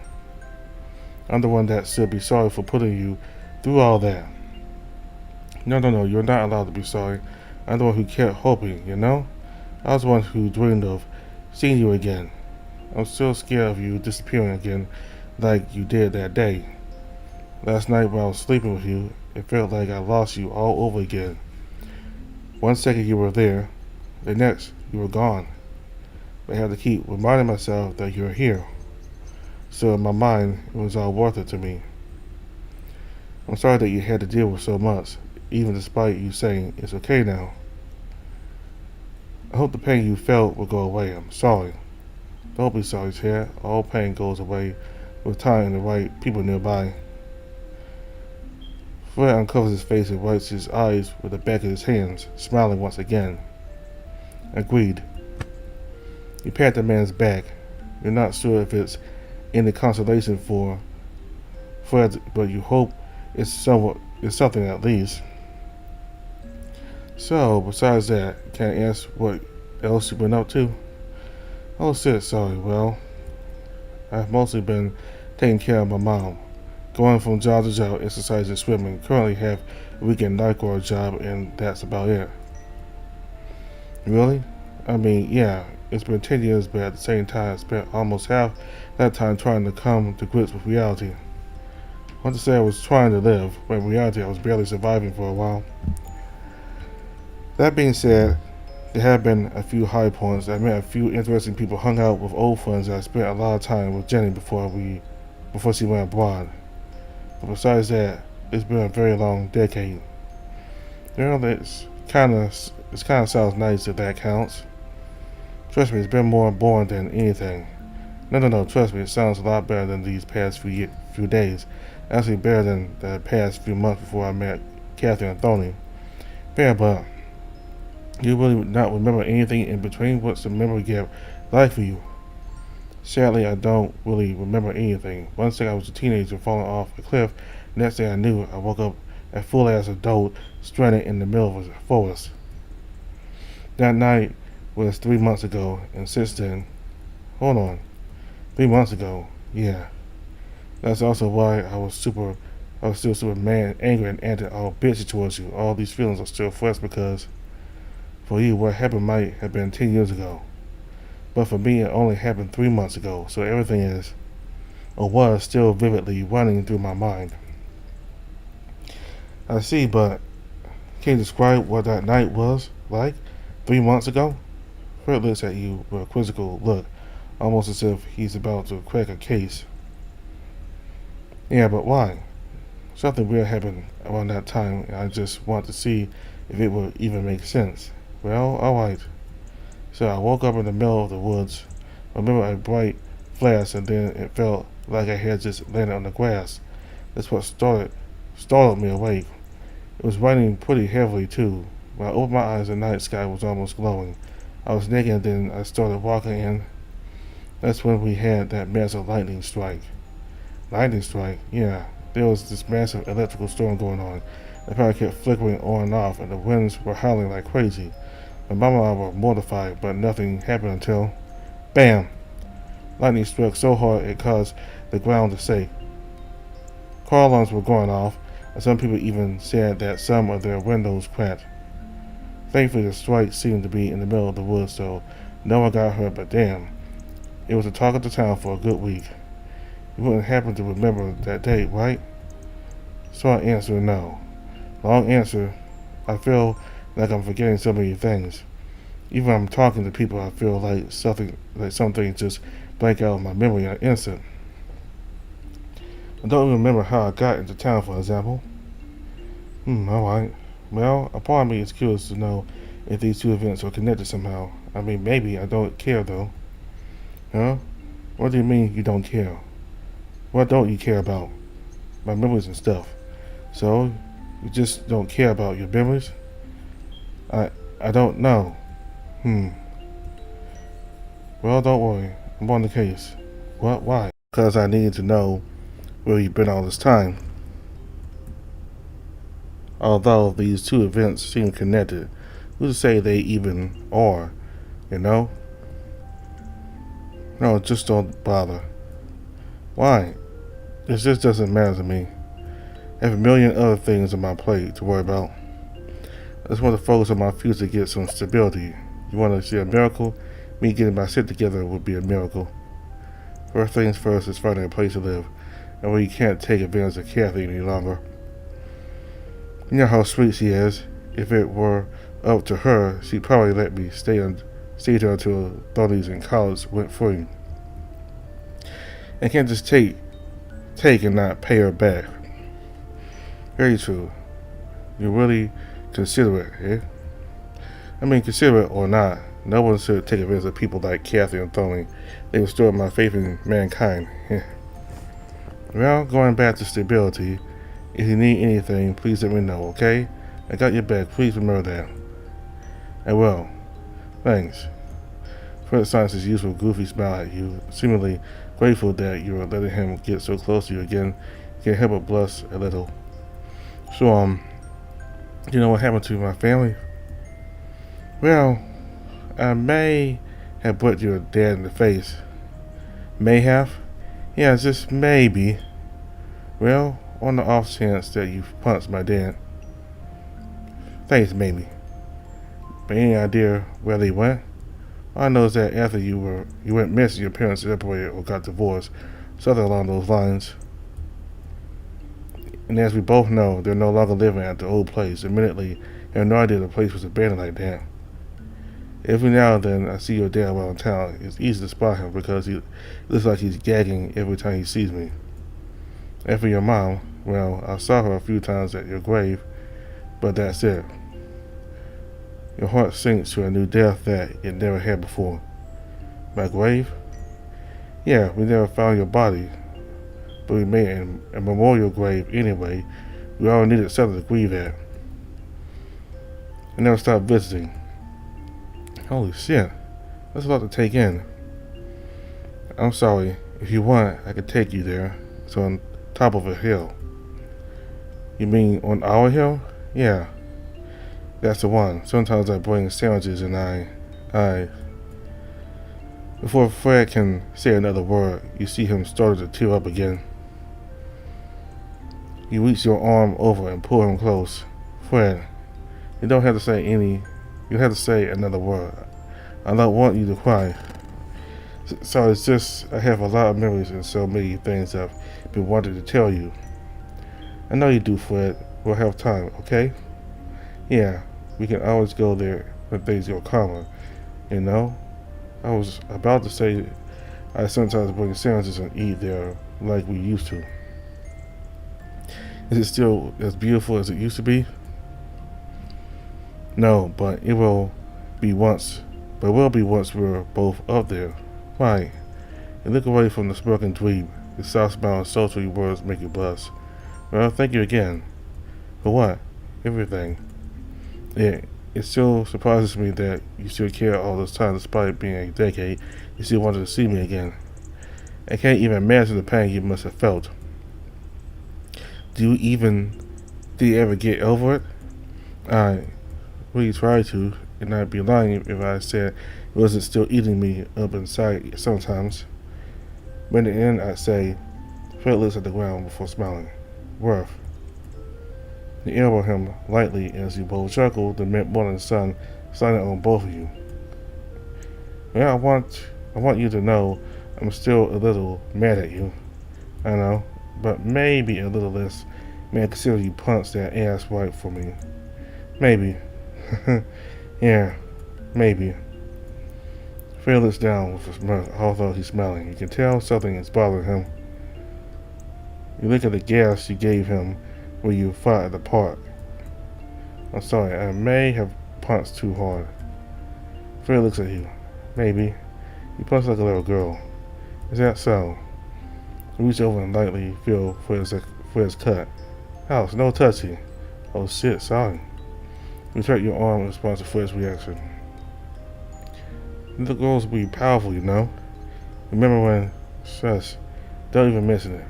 I'm the one that should be sorry for putting you through all that. No, you're not allowed to be sorry. I'm the one who kept hoping, you know? I was the one who dreamed of seeing you again. I'm still scared of you disappearing again like you did that day. Last night when I was sleeping with you, it felt like I lost you all over again. One second you were there, the next you were gone. But I had to keep reminding myself that you're here. So in my mind, it was all worth it to me. I'm sorry that you had to deal with so much, even despite you saying it's okay now. I hope the pain you felt will go away. I'm sorry. Don't be sorry, Ted. All pain goes away with time and the right people nearby. Fred uncovers his face and wipes his eyes with the back of his hands, smiling once again. Agreed. You pat the man's back. You're not sure if it's any consolation for Fred, but you hope it's something at least. So, besides that, can I ask what else you've been up to? Oh, shit, sorry. Well, I've mostly been taking care of my mom. Going from job to job, exercising, swimming. Currently have a weekend lifeguard job, and that's about it. Really? I mean, yeah, it's been 10 years, but at the same time, I spent almost half that time trying to come to grips with reality. I want to say I was trying to live, but in reality, I was barely surviving for a while. That being said, there have been a few high points. I met a few interesting people, hung out with old friends. I spent a lot of time with Jenny before she went abroad. But besides that, it's been a very long decade. You know, it kind of sounds nice if that counts. Trust me, it's been more boring than anything. No, trust me, it sounds a lot better than these past few days. Actually better than the past few months before I met Catherine and Tony. Fair, but you really would not remember anything in between. What's the memory gap like for you? Sadly, I don't really remember anything. One second I was a teenager falling off a cliff. Next thing I knew, I woke up a full-ass adult stranded in the middle of a forest. That night was 3 months ago, and since then, hold on, 3 months ago, yeah. That's also why I was still super mad, angry, and acting all bitchy towards you. All these feelings are still fresh because For you, what happened might have been 10 years ago. But for me, it only happened 3 months ago, so everything is, or was, still vividly running through my mind. I see, but can you describe what that night was like 3 months ago? Fred looks at you with a quizzical look, almost as if he's about to crack a case. Yeah, but why? Something weird happened around that time, and I just want to see if it would even make sense. Well, alright. So I woke up in the middle of the woods. I remember a bright flash, and then it felt like I had just landed on the grass. That's what startled me awake. It was raining pretty heavily too. When I opened my eyes, the night sky was almost glowing. I was naked, and then I started walking in. That's when we had that massive lightning strike. Lightning strike? Yeah. There was this massive electrical storm going on. The power kept flickering on and off, and the winds were howling like crazy. My mama and I were mortified, but nothing happened until... BAM! Lightning struck so hard it caused the ground to shake. Car alarms were going off, and some people even said that some of their windows cracked. Thankfully, the strike seemed to be in the middle of the woods, so no one got hurt, but damn. It was the talk of the town for a good week. You wouldn't happen to remember that date, right? Short answer, no. Long answer, I feel like I'm forgetting so many things. Even when I'm talking to people, I feel like some things just blank out of my memory in an instant. I don't even remember how I got into town, for example. Alright. Well, a part of me is curious to know if these two events are connected somehow. I mean, maybe. I don't care, though. Huh? What do you mean you don't care? What don't you care about? My memories and stuff. So, you just don't care about your memories? I don't know. Well, don't worry. I'm on the case. What? Why? Because I needed to know where you've been all this time. Although these two events seem connected, who's to say they even are, you know? No, just don't bother. Why? It just doesn't matter to me. I have a million other things on my plate to worry about. I just want to focus on my future to get some stability. You want to see a miracle? Me getting my shit together would be a miracle. First things first is finding a place to live, and where you can't take advantage of Kathy any longer. You know how sweet she is. If it were up to her, she'd probably let me stay there until Tony's in college went free. I can't just take and not pay her back. Very true. You're really considerate, eh? I mean, considerate or not, no one should take advantage of people like Kathy and Tony. They restored my faith in mankind. Well, going back to stability, if you need anything, please let me know, okay? I got your back, please remember that. I will. Thanks. Fred signs his usual goofy smile at you, seemingly grateful that you are letting him get so close to you again. You can't help but blush a little. So, you know what happened to my family? Well, I may have put your dad in the face. May have? Yeah, just maybe. Well, on the off chance that you punched my dad. Thanks, maybe. But any idea where they went? All I know is that after you went missing, your parents separated or got divorced, something along those lines. And as we both know, they're no longer living at the old place. Admittedly, I have no idea the place was abandoned like that. Every now and then, I see your dad around town. It's easy to spot him because he looks like he's gagging every time he sees me. And for your mom, well, I saw her a few times at your grave, but that's it. Your heart sinks to a new depth that it never had before. My grave? Yeah, we never found your body, but we made a memorial grave anyway. We all needed something to grieve at. I never stopped visiting. Holy shit, that's a lot to take in. I'm sorry, if you want, I could take you there. It's on top of a hill. You mean on our hill? Yeah. That's the one. Sometimes I bring sandwiches and I... Before Fred can say another word, you see him start to tear up again. You reach your arm over and pull him close. Fred, you don't have to say You have to say another word. I don't want you to cry. So it's just I have a lot of memories and so many things I've been wanting to tell you. I know you do, Fred. We'll have time, okay? Yeah, we can always go there when things go calmer, you know? I was about to say I sometimes bring sandwiches and eat there like we used to. Is it still as beautiful as it used to be? No, but it will be once. But will be once we're both up there. Why? You look away from the smirking dweeb. His soft smile and sultry words make you blush. Well, thank you again. For what? Everything. It still surprises me that you still care all this time despite being a decade. You still wanted to see me again. I can't even imagine the pain you must have felt. Did you ever get over it? I really tried to, and I'd be lying if I said it wasn't still eating me up inside sometimes. But in the end, I'd say, Fred looks at the ground before smiling. Worth. You elbow him lightly as you both chuckle, the mid-morning sun shining on both of you. Well, I want you to know I'm still a little mad at you. I know, but maybe a little less mad considering you punched that ass right for me. Maybe. Yeah, maybe. Fred looks down with a smirk, although he's smiling. You can tell something is bothering him. You look at the gas you gave him when you fought at the park. I'm sorry, I may have punched too hard. Fred looks at you. Maybe. You punch like a little girl. Is that so? You reach over and lightly feel for his cut. House, no touchy. Oh shit, sorry. You turn your arm in response to Fred's reaction. The girls will be powerful, you know. Remember when? Shush. Don't even mention it.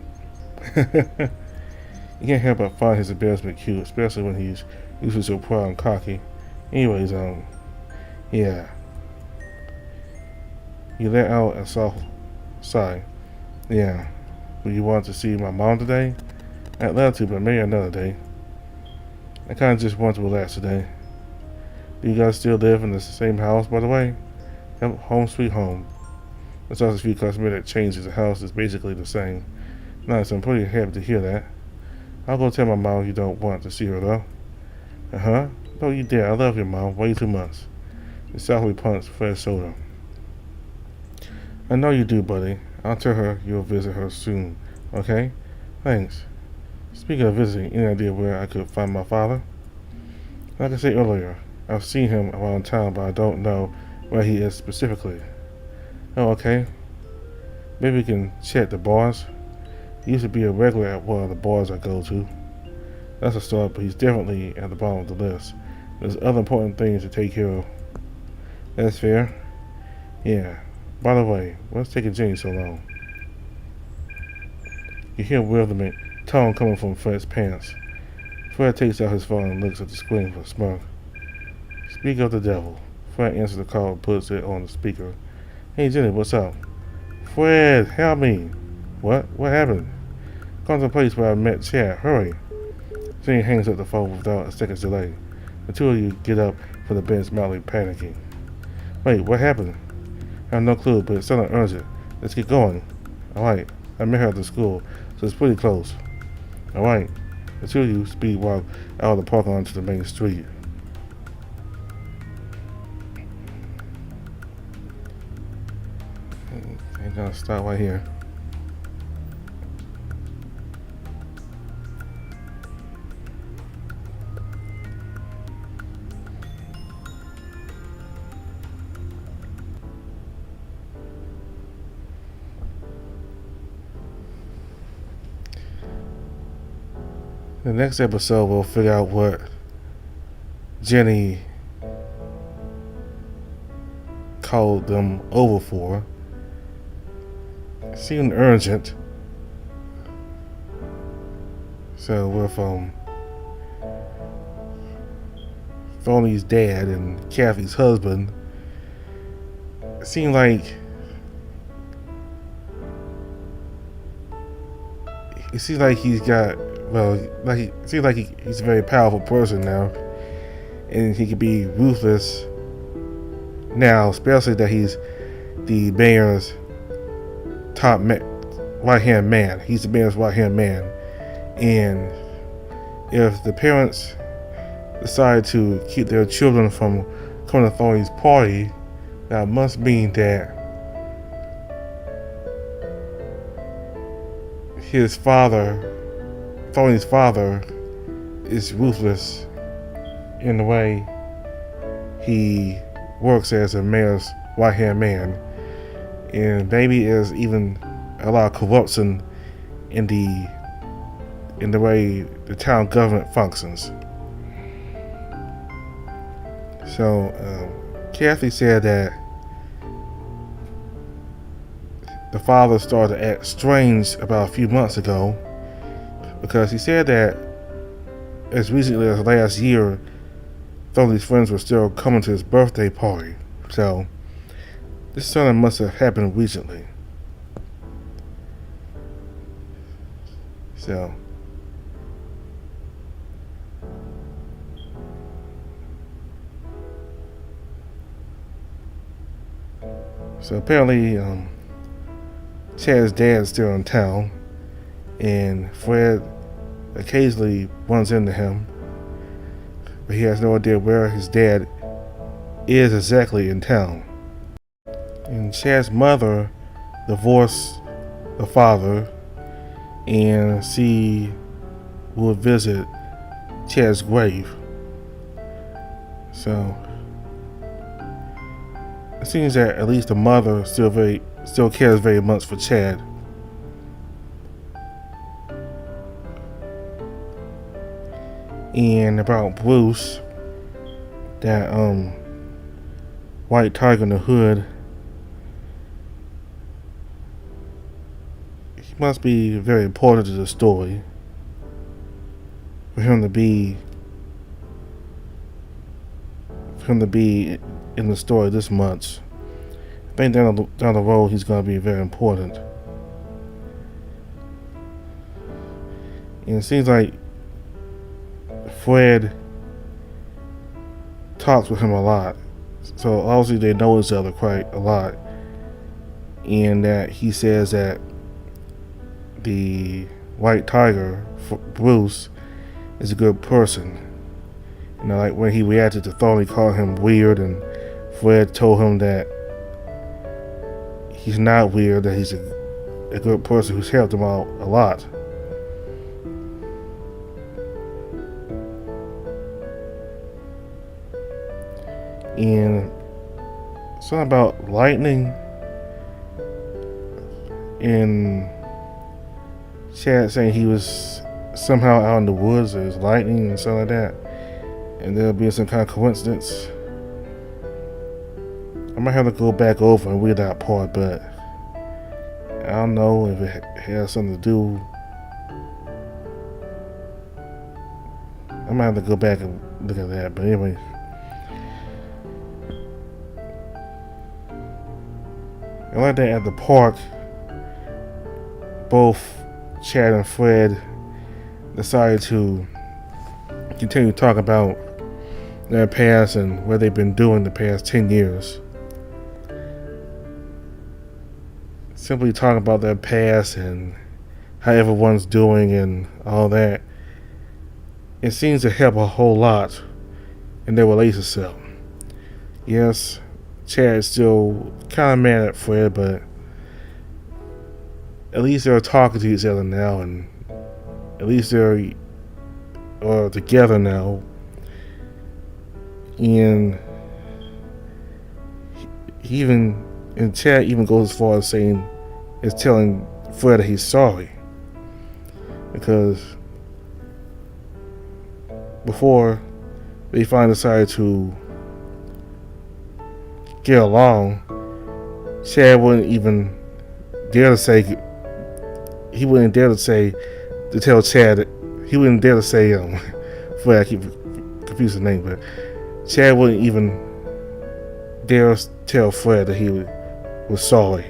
You can't help but find his embarrassment cute, especially when he's usually so proud and cocky. Anyways, yeah. You let out a soft sigh. Yeah. Would you want to see my mom today? I'd love to, but maybe another day. I kinda just want to relax today. Do you guys still live in the same house, by the way? Yep, home sweet home. Besides a few cosmetic changes, the house is basically the same. Nice, I'm pretty happy to hear that. I'll go tell my mom you don't want to see her, though. Uh-huh. No, you dare. I love your mom way too much. You softly punched Fred's shoulder. I know you do, buddy. I'll tell her you'll visit her soon. Okay? Thanks. Speaking of visiting, any idea where I could find my father? Like I said earlier, I've seen him around town, but I don't know where he is specifically. Oh, okay. Maybe we can check the bars. He used to be a regular at one of the bars I go to. That's a start, but he's definitely at the bottom of the list. There's other important things to take care of. That's fair. Yeah. By the way, what's taking Jenny so long? You hear bewilderment tone coming from Fred's pants. Fred takes out his phone and looks at the screen for a smirk. Speak of the devil. Fred answers the call and puts it on the speaker. Hey Jenny, what's up? Fred, help me. What? What happened? Come to the place where I met Chad. Hurry. Jenny hangs up the phone without a second's delay. The two of you get up from the bench, mildly panicking. Wait, what happened? I have no clue, but it sounded urgent. Let's get going. Alright. I met her at the school, so it's pretty close. Alright. The two of you speed walk out of the park onto the main street. I'm gonna stop right here. The next episode, we'll figure out what Jenny called them over for. It seemed urgent. So with Thorny's dad and Kathy's husband, it seemed like he's got, he's a very powerful person now, and he could be ruthless now, especially that he's the mayor's top right-hand man. He's the mayor's right-hand man. And if the parents decide to keep their children from coming to Thorny's party, that must mean that his father, Thorny's father, is ruthless in the way he works as a mayor's right-hand man, and maybe there's even a lot of corruption in the way the town government functions. So Kathy said that the father started to act strange about a few months ago, because he said that as recently as last year, Thorny's friends were still coming to his birthday party. So this something must have happened recently. So apparently Chad's dad's still in town, and Fred occasionally runs into him, but he has no idea where his dad is exactly in town. And Chad's mother divorced the father, and she will visit Chad's grave. So it seems that at least the mother still cares very much for Chad. And about Bruce, that white tiger in the hood, he must be very important to the story for him to be in the story this much. I think down the road he's going to be very important. And it seems like Fred talks with him a lot, so obviously they know each other quite a lot, and that he says that the white tiger, Bruce, is a good person. You know, like when he reacted to Thorny calling him weird, and Fred told him that he's not weird, that he's a good person who's helped him out a lot. And something about lightning, and Chad saying he was somehow out in the woods, there's lightning and something like that, and there'll be some kind of coincidence. I might have to go back over and read that part, but I don't know if it has something to do. I might have to go back and look at that, but anyway. And like that, at the park, both Chad and Fred decided to continue talking about their past and what they've been doing the past 10 years. Simply talking about their past and how everyone's doing and all that. It seems to help a whole lot in their relationship. Yes, Chad's still kind of mad at Fred, but at least they're talking to each other now, and at least they're together now. And Chad even goes as far as telling Fred that he's sorry, because before they finally decided to get along, Chad wouldn't even dare to say, he wouldn't dare to say, to tell Chad, he wouldn't dare to say, Fred, I keep confusing the name, but Chad wouldn't even dare tell Fred that he was sorry,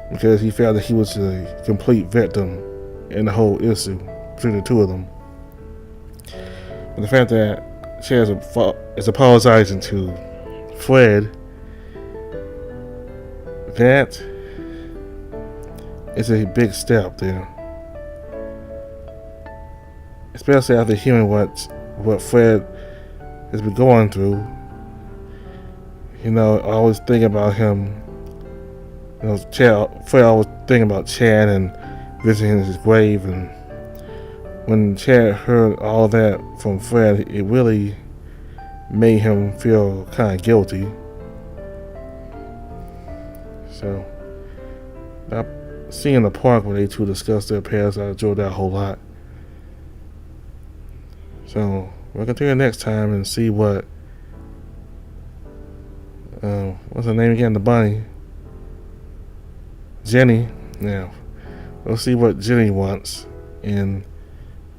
because he felt that he was a complete victim in the whole issue between the two of them. But the fact that Chad is apologizing to Fred that is a big step there. Especially after hearing what Fred has been going through. I always think about him. Fred always think about Chad and visiting his grave, and when Chad heard all that from Fred, it really made him feel kind of guilty. So, that scene in the park where they two discussed their past, I enjoyed that a whole lot. So, we'll continue next time and see what's her name again? The bunny. Jenny. Yeah. We'll see what Jenny wants, and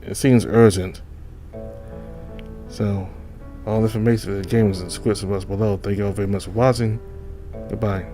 it seems urgent. So, all the information for the game is in the description box below. Thank you all very much for watching. Goodbye.